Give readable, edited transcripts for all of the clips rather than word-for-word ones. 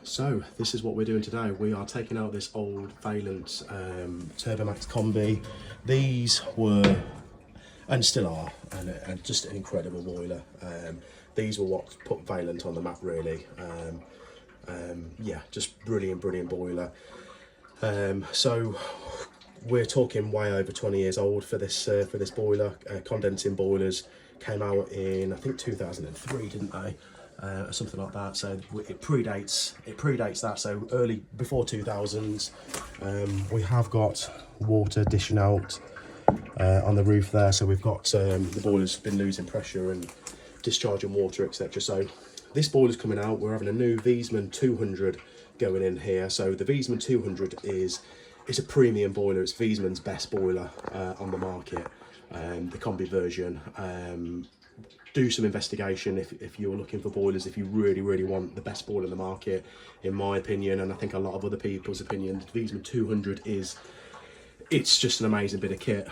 So this is what we're doing today. We are taking out this old Valent Turbomax Combi. These were, and still are, and just an incredible boiler. These were what put Valent on the map, really. Yeah, just brilliant boiler. So we're talking way over 20 years old for this boiler. Condensing boilers came out in, I think, 2003, didn't they? Something like that. So it predates that. So early, before 2000s. We have got water dishing out on the roof there. So we've got the boiler's been losing pressure and discharging water, etc. So this boiler's coming out. We're having a new Viessmann 200 going in here. So the Viessmann 200 is a premium boiler. It's Viessmann's best boiler on the market, the Combi version. Do some investigation if you're looking for boilers, if you really want the best boiler in the market, in my opinion, and I think a lot of other people's opinion. The Viessmann 200 it's just an amazing bit of kit.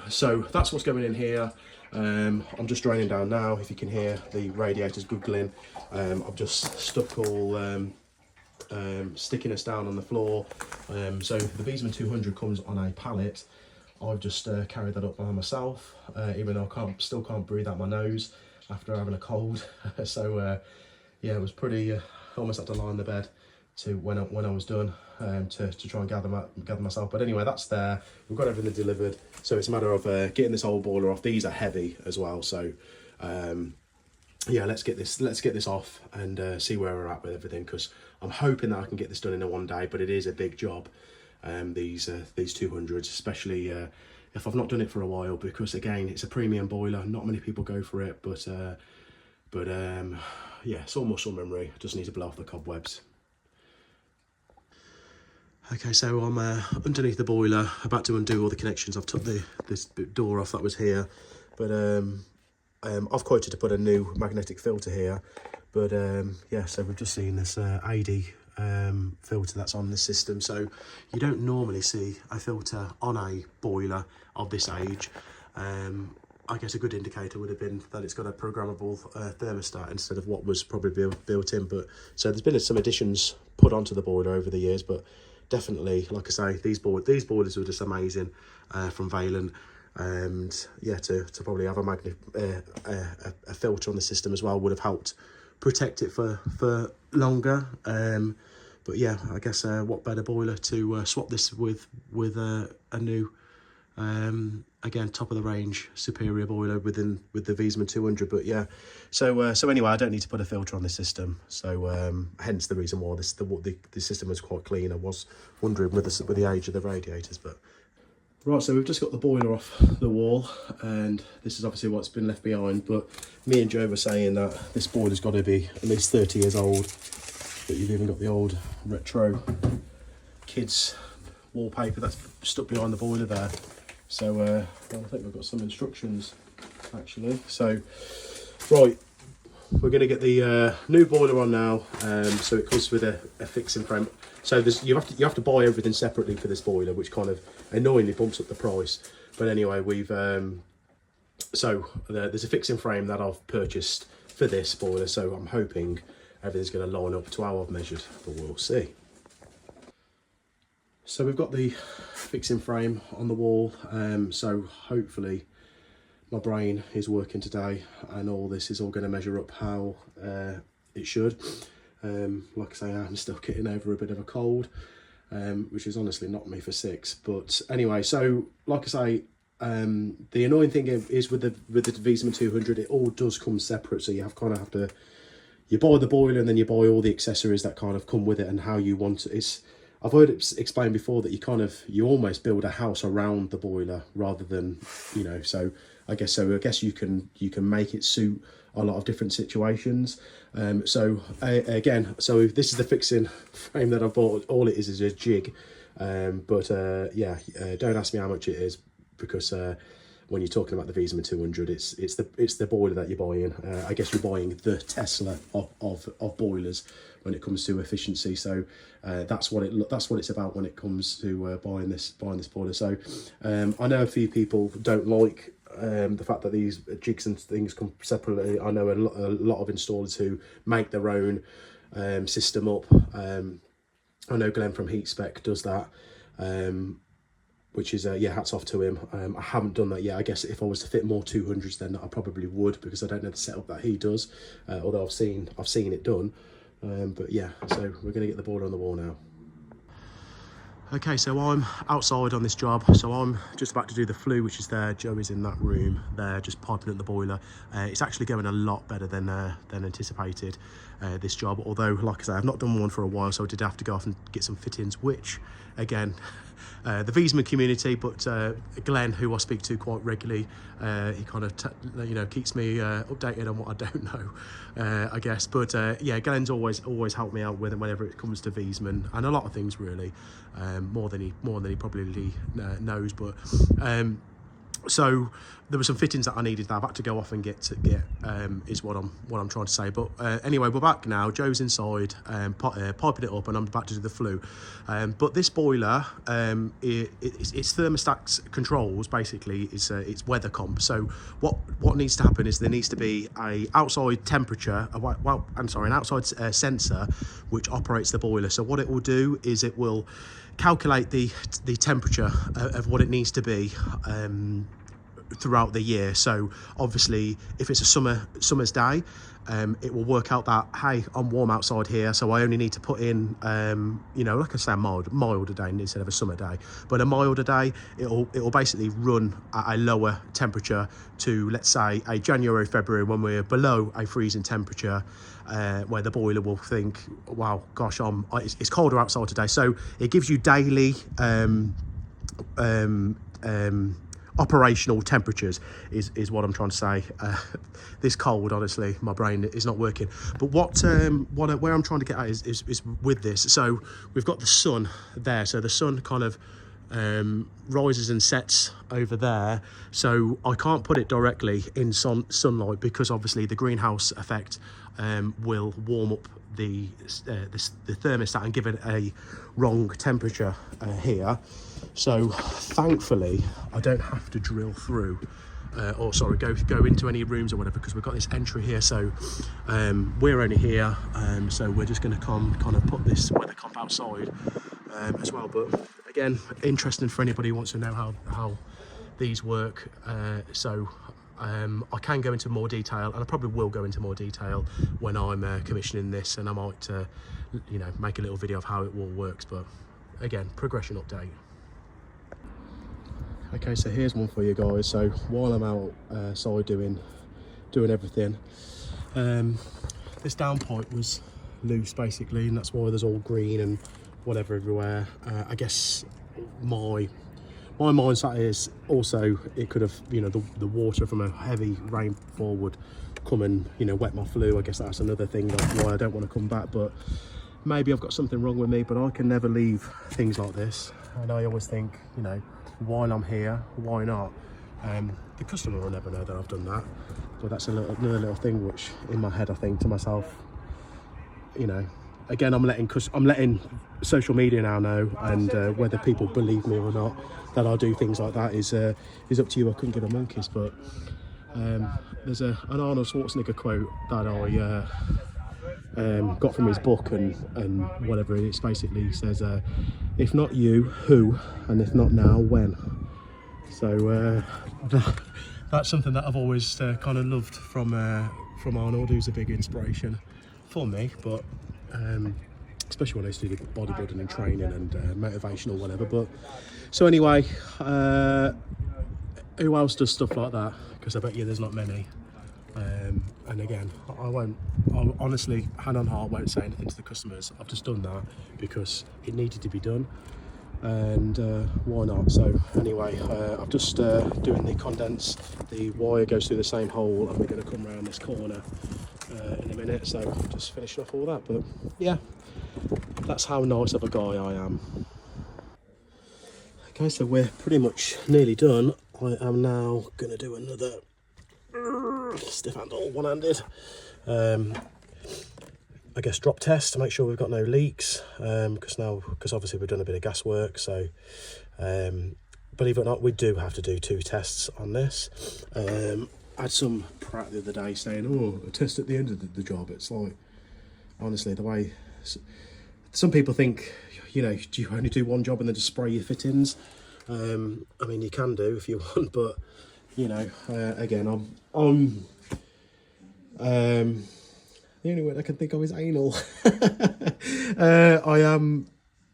So that's what's going in here. I'm just draining down now. If you can hear the radiators googling, I've just stuck all stickiness down on the floor. So the Viessmann 200 comes on a pallet. I've just carried that up by myself, even though I still can't breathe out my nose after having a cold. So yeah, it was pretty. Almost had to lie in the bed to when I was done, to try and gather myself. But anyway, that's there. We've got everything delivered. So it's a matter of getting this old boiler off. These are heavy as well. So yeah, let's get this off and see where we're at with everything, because I'm hoping that I can get this done in one day. But it is a big job. These 200s, especially if I've not done it for a while, because again, it's a premium boiler. Not many people go for it, but yeah, it's all muscle memory. I just need to blow off the cobwebs. Okay, so I'm underneath the boiler, about to undo all the connections. I've took this door off that was here, but I've quoted to put a new magnetic filter here. But yeah, so we've just seen this AD filter that's on the system. So you don't normally see a filter on a boiler of this age. I guess a good indicator would have been that it's got a programmable thermostat instead of what was probably built in. But so there's been some additions put onto the boiler over the years, but definitely, like I say, these boilers were just amazing from Valent. And yeah, to probably have a filter on the system as well would have helped protect it for longer. But yeah, I guess what better boiler to swap this with a new again, top of the range superior boiler with the Viessmann 200. But yeah, so anyway, I don't need to put a filter on this system, so hence the reason why the system was quite clean. I was wondering with the age of the radiators. But right, so we've just got the boiler off the wall, and this is obviously what's been left behind. But me and Joe were saying that this boiler's got to be at least 30 years old. But you've even got the old retro kids wallpaper that's stuck behind the boiler there. So well, I think we've got some instructions actually. So right, we're going to get the new boiler on now. So it comes with a fixing frame. So you have to buy everything separately for this boiler, which kind of annoyingly bumps up the price. But anyway, we've so there's a fixing frame that I've purchased for this boiler. So I'm hoping everything's going to line up to how I've measured, but we'll see. So we've got the fixing frame on the wall. So hopefully my brain is working today, and all this is all going to measure up how it should. Like I say, I'm still getting over a bit of a cold, which is honestly not me for 6. But anyway, so like I say, the annoying thing is with the Viessmann 200, it all does come separate. So you have to you buy the boiler and then you buy all the accessories that kind of come with it and how you want it. I've heard it explained before that you almost build a house around the boiler rather than, you know. So I guess you can make it suit a lot of different situations. So again, so this is the fixing frame that I bought. All it is a jig. But yeah, don't ask me how much it is, because when you're talking about the Viessmann 200, it's the boiler that you're buying. I guess you're buying the Tesla of boilers when it comes to efficiency. So that's what it's about when it comes to buying this boiler. So I know a few people don't like the fact that these jigs and things come separately. I know a lot of installers who make their own system up. I know Glenn from Heat Spec does that, which is yeah, hats off to him. I haven't done that yet. I guess if I was to fit more 200s, then I probably would, because I don't know the setup that he does, although I've seen it done. But yeah, so we're going to get the boiler on the wall now. Okay, so I'm outside on this job, so I'm just about to do the flue, which is there. Joe is in that room there, just piping up the boiler. It's actually going a lot better than anticipated, this job, although, like I say, I've not done one for a while, so I did have to go off and get some fittings, which, again, the Viessmann community, but Glenn, who I speak to quite regularly, he kind of keeps me updated on what I don't know, I guess. But yeah, Glenn's always helped me out with it whenever it comes to Viessmann, and a lot of things really, more than he probably knows. But so there were some fittings that I needed that I've had to go off and get is what I'm trying to say. But anyway, we're back now. Joe's inside, piping it up, and I'm about to do the flue. But this boiler, its thermostat controls basically it's weather comp. So what needs to happen is there needs to be a outside temperature, an outside sensor which operates the boiler. So what it will do is it will calculate the temperature of what it needs to be throughout the year. So obviously if it's a summer's day, it will work out that, hey, I'm warm outside here, so I only need to put in like I say, milder day instead of a summer day. But a milder day, it'll basically run at a lower temperature to, let's say, a January, February, when we're below a freezing temperature, where the boiler will think, wow, gosh, it's colder outside today. So it gives you daily operational temperatures is what I'm trying to say. This cold, honestly, my brain is not working. But where I'm trying to get at is with this. So we've got the sun there. So the sun kind of rises and sets over there. So I can't put it directly in sunlight, because obviously the greenhouse effect will warm up the thermostat and give it a wrong temperature here. So thankfully I don't have to drill through go into any rooms or whatever, because we've got this entry here. So we're only here, so we're just going to kind of put this weather comp outside as well. But again, interesting for anybody who wants to know how these work. I can go into more detail, and I probably will go into more detail when I'm commissioning this, and I might make a little video of how it all works. But again, progression update. Okay, so here's one for you guys. So while I'm outside doing everything, this downpipe was loose basically, and that's why there's all green and whatever everywhere. I guess my mindset is also it could have, the water from a heavy rainfall would come and wet my flue. I guess that's another thing why I don't want to come back. But maybe I've got something wrong with me, but I can never leave things like this, and I always think, while I'm here, why not? The customer will never know that I've done that, but that's another little thing which in my head I think to myself, again, I'm letting social media now know, and whether people believe me or not that I do things like that is up to you. I couldn't give a monkey's. But there's an Arnold Schwarzenegger quote that I got from his book, and whatever it basically says, if not you, who, and if not now, when. So that's something that I've always kind of loved from Arnold, who's a big inspiration for me. But especially when I used to do bodybuilding and training and motivational whatever. But so anyway, who else does stuff like that? Because I bet you there's not many. And again, I honestly, hand on heart, won't say anything to the customers. I've just done that because it needed to be done, and why not? So anyway, I'm just doing the condense. The wire goes through the same hole, and we're going to come around this corner in a minute. So just finishing off all that. But yeah, that's how nice of a guy I am. Okay, so we're pretty much nearly done. I am now going to do another stiff handle, one-handed, I guess drop test to make sure we've got no leaks, because obviously we've done a bit of gas work. So believe it or not, we do have to do 2 tests on this. I had some prat the other day saying, oh, a test at the end of the job. It's like, honestly, the way some people think, you know, do you only do one job and then just spray your fittings? I mean, you can do if you want, but you know, again, I'm the only word I can think of is anal. I am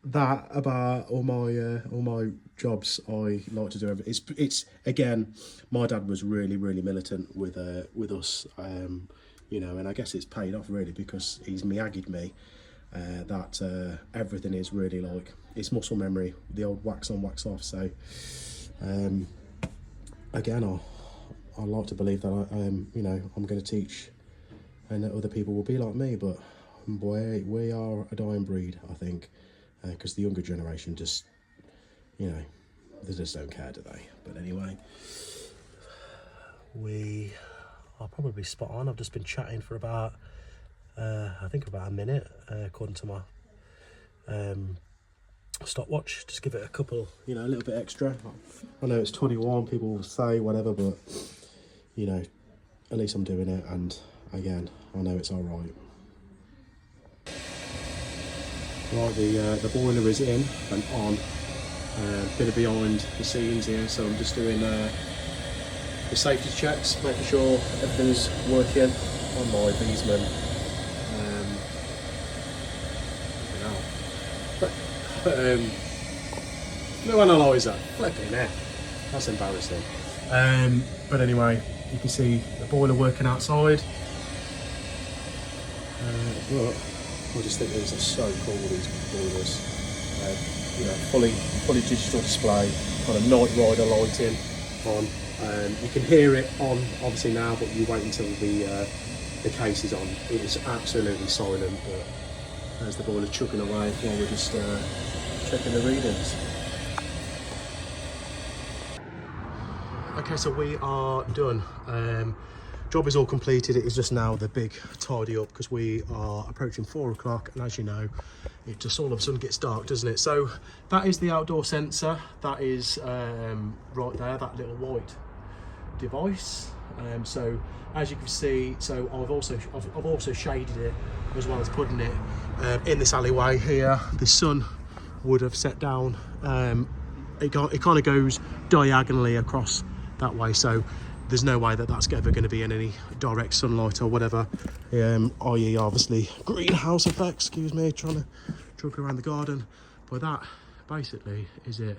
that about all my jobs. I like to do everything. It's again, my dad was really militant with us, you know, and I guess it's paid off really because he's miyagied me that everything is really like, it's muscle memory, the old wax on wax off. So again, I like to believe that you know, I'm going to teach and that other people will be like me, but boy, we are a dying breed, I think, because the younger generation just, you know, they just don't care, do they? But anyway, we are probably spot on. I've just been chatting for about I think about a minute, according to my stopwatch. Just give it a couple, you know, a little bit extra. I know it's 21, people will say whatever, but you know, at least I'm doing it, and again, I know it's all right. Right, the boiler is in and on. Bit of behind the scenes here, so I'm just doing the safety checks, making sure everything's working on my Viessmann. No analyzer, flipping it. That's embarrassing. But anyway, you can see the boiler working outside. But I just think these are so cool, these boilers. You know, fully digital display, kind of night rider lighting on. You can hear it on obviously now, but you wait until the case is on. It is absolutely silent. But there's the boiler chugging away while we're just checking the readings. Okay, so we are done. Job is all completed. It is just now the big tidy up because we are approaching 4 o'clock, and as you know, it just all of a sudden gets dark, doesn't it? So that is the outdoor sensor. That is right there, that little white device. So as you can see, so I've also shaded it as well as putting it in this alleyway here. The sun would have set down. It kind of goes diagonally across that way, so there's no way that that's ever going to be in any direct sunlight or whatever, i.e. obviously greenhouse effect. Excuse me, trying to truck around the garden. But that basically is it.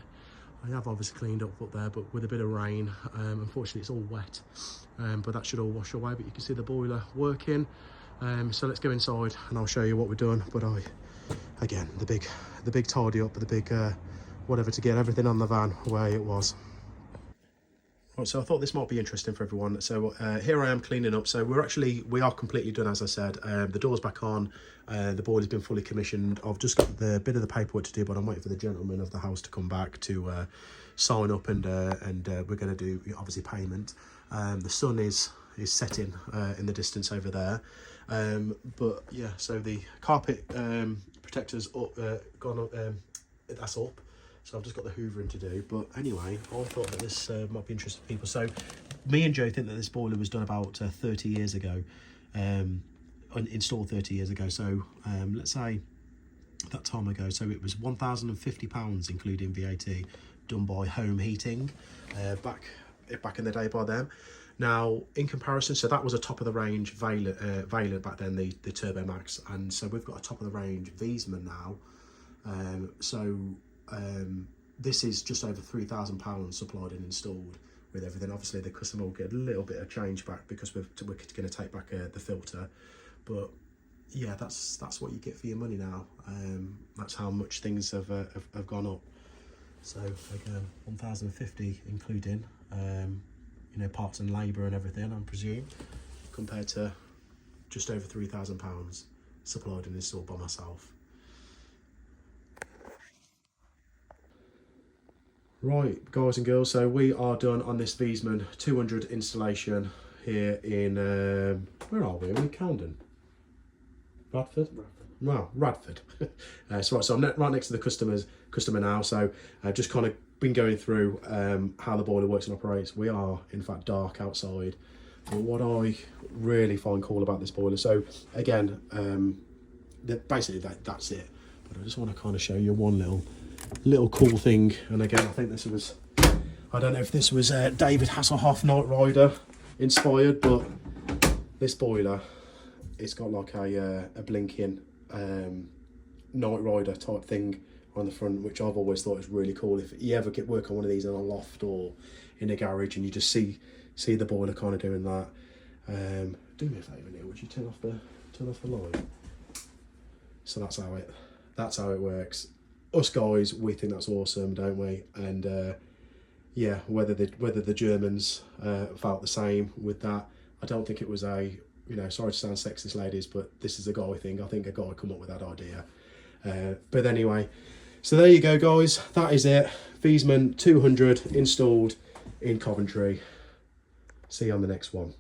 I have obviously cleaned up there, but with a bit of rain, unfortunately it's all wet, but that should all wash away. But you can see the boiler working. So let's go inside and I'll show you what we're doing. But again, the big tidy up, the big whatever, to get everything on the van where it was. Right, so I thought this might be interesting for everyone. So here I am cleaning up. So we are completely done, as I said. The door's back on. The boiler's been fully commissioned. I've just got the bit of the paperwork to do, but I'm waiting for the gentleman of the house to come back to sign up, and we're going to do obviously payment. The sun is setting in the distance over there. But yeah, so the carpet protector's up, gone up. That's up. So I've just got the hoovering to do. But anyway, I thought that this might be interesting to people. So me and Joe think that this boiler was done about 30 years ago, installed 30 years ago. So let's say that time ago. So it was £1,050, including VAT, done by Home Heating back in the day by them. Now, in comparison, so that was a top of the range Vaillant back then, the Turbo Max, and so we've got a top of the range Viessmann now. This is just over £3,000 supplied and installed with everything. Obviously, the customer will get a little bit of change back because we're going to take back the filter. But yeah, that's what you get for your money now. That's how much things have gone up. So again, 1,050 including you know, parts and labour and everything, I presume, compared to just over £3,000 supplied and installed by myself. Right, guys and girls, so we are done on this Viessmann 200 installation here in, where are we? Are we in Camden? Radford? Well, Radford. So I'm right next to the customer now, so I've just kind of been going through how the boiler works and operates. We are, in fact, dark outside. But what I really find cool about this boiler, so again, basically that's it. But I just want to kind of show you one little cool thing. And again, I think this was, I don't know if this was David Hasselhoff Knight Rider inspired, but this boiler, it's got like a blinking Knight Rider type thing on the front, which I've always thought is really cool. If you ever work on one of these in a loft or in a garage and you just see the boiler kind of doing that, do me a favour, Neil, would you turn off the light? So that's how it works. Us guys, we think that's awesome, don't we? And yeah, whether the Germans felt the same with that, I don't think it was a, you know, sorry to sound sexist, ladies, but this is a guy thing. I think a guy come up with that idea. But anyway, so there you go, guys. That is it. Viessmann 200 installed in Coventry. See you on the next one.